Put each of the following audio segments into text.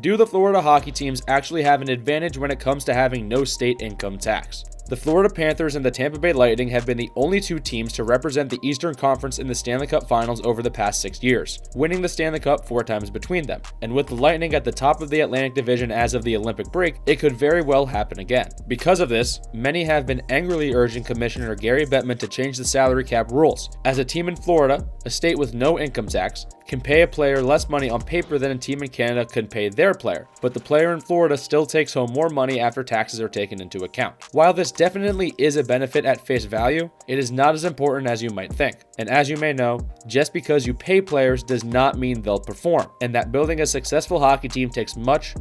Do the Florida hockey teams actually have an advantage when it comes to having no state income tax? The Florida Panthers and the Tampa Bay Lightning have been the only two teams to represent the Eastern Conference in the Stanley Cup Finals over the past 6 years, winning the Stanley Cup 4 times between them. And with the Lightning at the top of the Atlantic Division as of the Olympic break, it could very well happen again. Because of this, many have been angrily urging Commissioner Gary Bettman to change the salary cap rules, as a team in Florida, a state with no income tax, can pay a player less money on paper than a team in Canada can pay their player, but the player in Florida still takes home more money after taxes are taken into account. While this definitely is a benefit at face value, it is not as important as you might think. And as you may know, just because you pay players does not mean they'll perform, and that building a successful hockey team takes much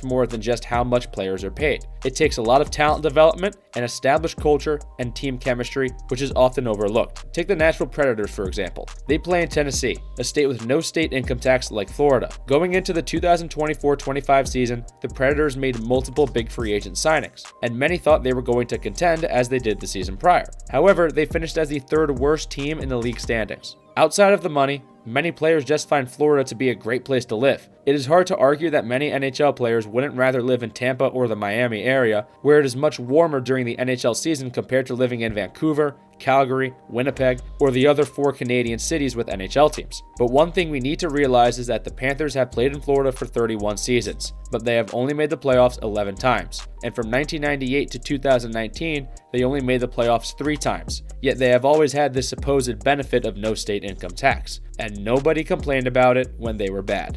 more than just how much players are paid. It takes a lot of talent development, an established culture, and team chemistry, which is often overlooked. Take the Nashville Predators, for example. They play in Tennessee, a state with no state income tax like Florida. Going into the 2024-25 season, the Predators made multiple big free agent signings, and many thought they were going to contend as they did the season prior. However, they finished as the third worst team in the league standings. Outside of the money, many players just find Florida to be a great place to live. It is hard to argue that many NHL players wouldn't rather live in Tampa or the Miami area, where it is much warmer during the NHL season compared to living in Vancouver, Calgary, Winnipeg, or the other 4 Canadian cities with NHL teams. But one thing we need to realize is that the Panthers have played in Florida for 31 seasons, but they have only made the playoffs 11 times. And from 1998 to 2019, they only made the playoffs 3 times. Yet they have always had this supposed benefit of no state income tax, and nobody complained about it when they were bad.